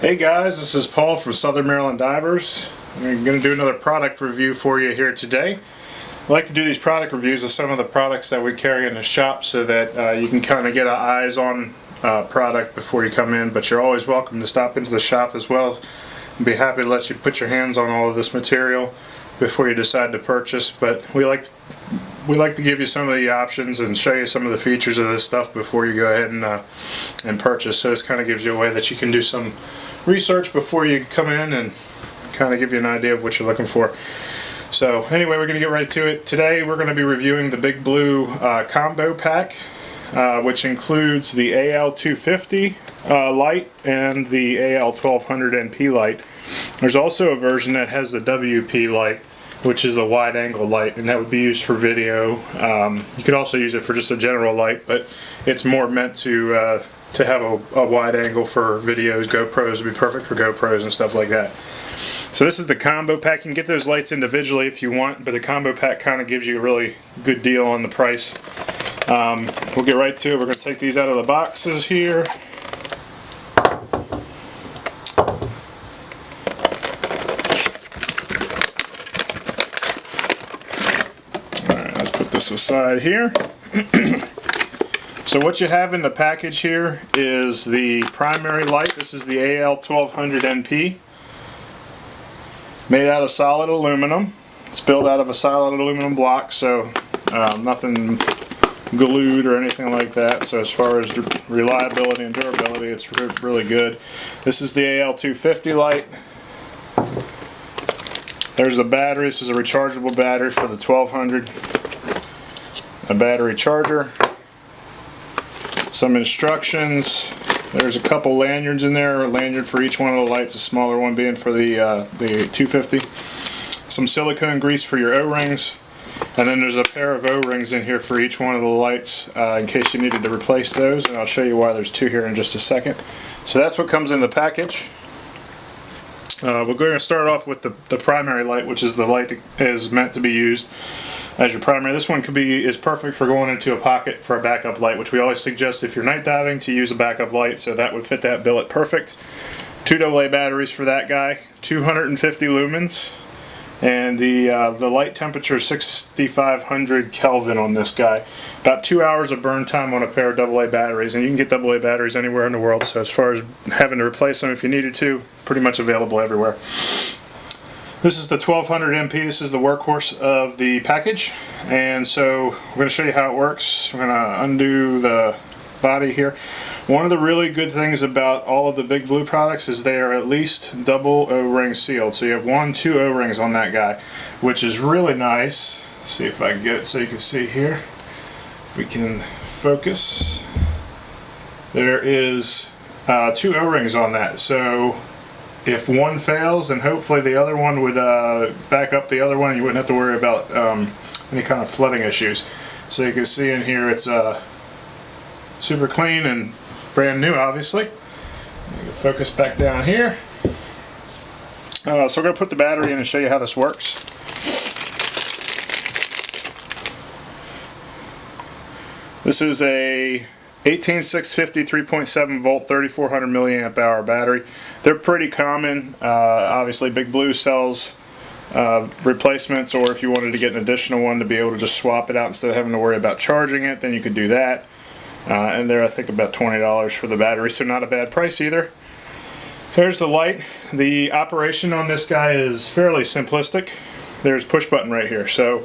Hey guys, this is Paul from Southern Maryland Divers. I'm going to do another product review for you here today. I like to do these product reviews of some of the products that we carry in the shop so that you can kind of get eyes on product before you come in, but you're always welcome to stop into the shop as well. I'd be happy to let you put your hands on all of this material before you decide to purchase, but we like to give you some of the options and show you some of the features of this stuff before you go ahead and purchase. So this kind of gives you a way that you can do some research before you come in and kind of give you an idea of what you're looking for. So anyway, we're going to get right to it. Today we're going to be reviewing the Big Blue combo pack, which includes the AL250 light and the AL1200 NP light. There's also a version that has the WP light, which is a wide angle light, and that would be used for video. You could also use it for just a general light, but it's more meant to have a wide angle for videos. GoPros would be perfect for GoPros and stuff like that. So this is the combo pack. You can get those lights individually if you want, but the combo pack kind of gives you a really good deal on the price. We'll get right to it. We're going to take these out of the boxes here. This aside here. So what you have in the package here is the primary light. This is the AL1200 NP, made out of solid aluminum. It's built out of a solid aluminum block, so nothing glued or anything like that. So as far as reliability and durability, it's really good. This is the AL250 light. There's the battery. This is a rechargeable battery for the 1200. A battery charger, some instructions. There's a couple lanyards in there, a lanyard for each one of the lights, a smaller one being for the 250. Some silicone grease for your O-rings, and then there's a pair of O-rings in here for each one of the lights in case you needed to replace those, and I'll show you why there's two here in just a second. So that's what comes in the package. We're going to start off with the primary light, which is the light that is meant to be used as your primary. This one is perfect for going into a pocket for a backup light, which we always suggest if you're night diving to use a backup light, so that would fit that billet perfect. 2 AA batteries for that guy, 250 lumens, and the light temperature is 6,500 Kelvin on this guy. About 2 hours of burn time on a pair of AA batteries, and you can get AA batteries anywhere in the world, so as far as having to replace them if you needed to, pretty much available everywhere. This is the 1200 MP. This is the workhorse of the package, and so we're going to show you how it works. We're going to undo the body here. One of the really good things about all of the Big Blue products is they are at least double O-ring sealed. So you have 2 O-rings on that guy, which is really nice. Let's see if I can get it so you can see here. If we can focus. There is 2 O-rings on that. So if one fails, then hopefully the other one would back up the other one, and you wouldn't have to worry about any kind of flooding issues. So you can see in here it's super clean and brand new, obviously. You can focus back down here. So we're going to put the battery in and show you how this works. This is a 18650 3.7 volt 3400 milliamp hour battery. They're pretty common. Obviously Big Blue sells replacements, or if you wanted to get an additional one to be able to just swap it out instead of having to worry about charging it, then you could do that. And they're, I think, about $20 for the battery, so not a bad price either. There's the light. The operation on this guy is fairly simplistic. There's push button right here. So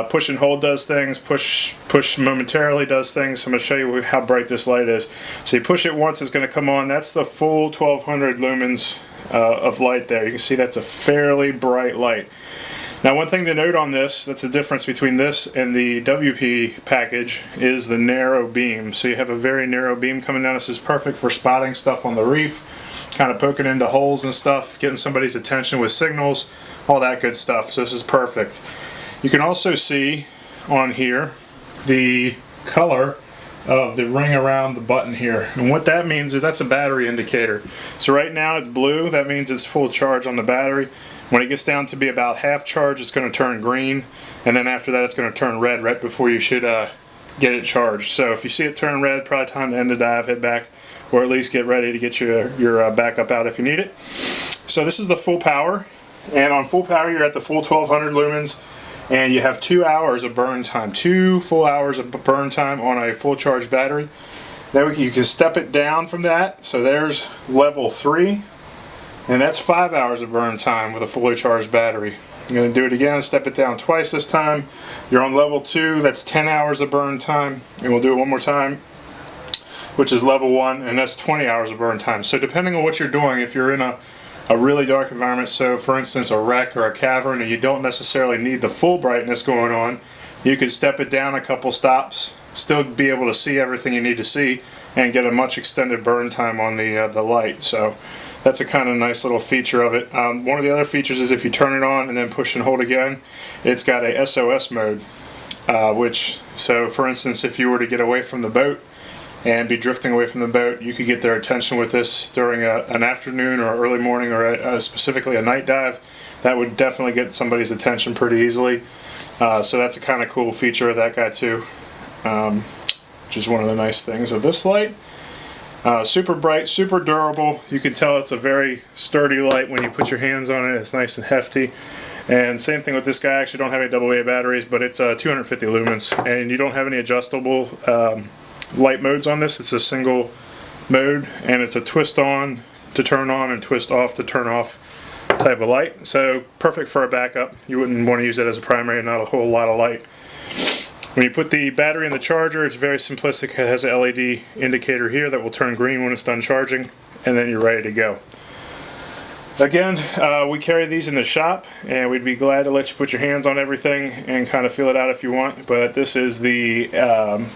push and hold does things, push momentarily does things. I'm going to show you how bright this light is. So you push it once, it's going to come on. That's the full 1200 lumens of light there. You can see that's a fairly bright light. Now, one thing to note on this, that's the difference between this and the WP package, is the narrow beam. So you have a very narrow beam coming down. This is perfect for spotting stuff on the reef, kind of poking into holes and stuff, getting somebody's attention with signals, all that good stuff. So this is perfect. You can also see on here the color of the ring around the button here, and what that means is that's a battery indicator. So right now it's blue, that means it's full charge on the battery. When it gets down to be about half charge, it's going to turn green, and then after that it's going to turn red right before you should get it charged. So if you see it turn red, probably time to end the dive, head back, or at least get ready to get your backup out if you need it. So this is the full power, and on full power you're at the full 1200 lumens, and you have 2 hours of burn time, 2 full hours of burn time on a full charge battery. Then you can step it down from that, so there's level 3, and that's 5 hours of burn time with a fully charged battery. I'm going to do it again, step it down twice this time. You're on level 2, that's 10 hours of burn time, and we'll do it one more time, which is level 1, and that's 20 hours of burn time. So depending on what you're doing, if you're in a really dark environment, so for instance a wreck or a cavern, and you don't necessarily need the full brightness going on, you could step it down a couple stops, still be able to see everything you need to see, and get a much extended burn time on the light. So that's a kind of nice little feature of it. One of the other features is if you turn it on and then push and hold again, it's got a SOS mode, so for instance, if you were to get away from the boat and be drifting away from the boat, you could get their attention with this during an afternoon or early morning, or specifically a night dive. That would definitely get somebody's attention pretty easily. So that's a kind of cool feature of that guy too, which is one of the nice things of this light. Super bright, super durable. You can tell it's a very sturdy light when you put your hands on it. It's nice and hefty. And same thing with this guy. I actually don't have any AA batteries, but it's 250 lumens, and you don't have any adjustable light modes on this. It's a single mode, and it's a twist on to turn on and twist off to turn off type of light. So perfect for a backup. You wouldn't want to use it as a primary, not a whole lot of light. When you put the battery in the charger, it's very simplistic. It has an LED indicator here that will turn green when it's done charging, and then you're ready to go. Again, we carry these in the shop, and we'd be glad to let you put your hands on everything and kind of feel it out if you want. But this is the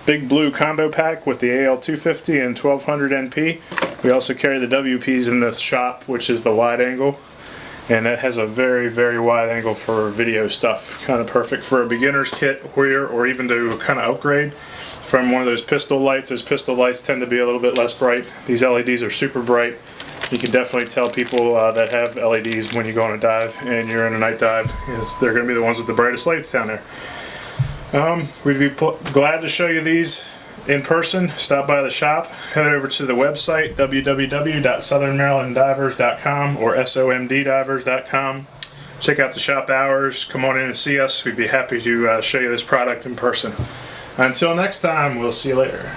Big Blue combo pack with the AL250 and 1200 NP. We also carry the WPs in the shop, which is the wide angle, and that has a very, very wide angle for video stuff. Kind of perfect for a beginner's kit or even to kind of upgrade from one of those pistol lights. Those pistol lights tend to be a little bit less bright. These LEDs are super bright. You can definitely tell people that have LEDs when you go on a dive and you're in a night dive, is they're going to be the ones with the brightest lights down there. We'd be glad to show you these in person. Stop by the shop, head over to the website www.southernmarylanddivers.com or somdivers.com. Check out the shop hours, come on in and see us. We'd be happy to show you this product in person. Until next time, we'll see you later.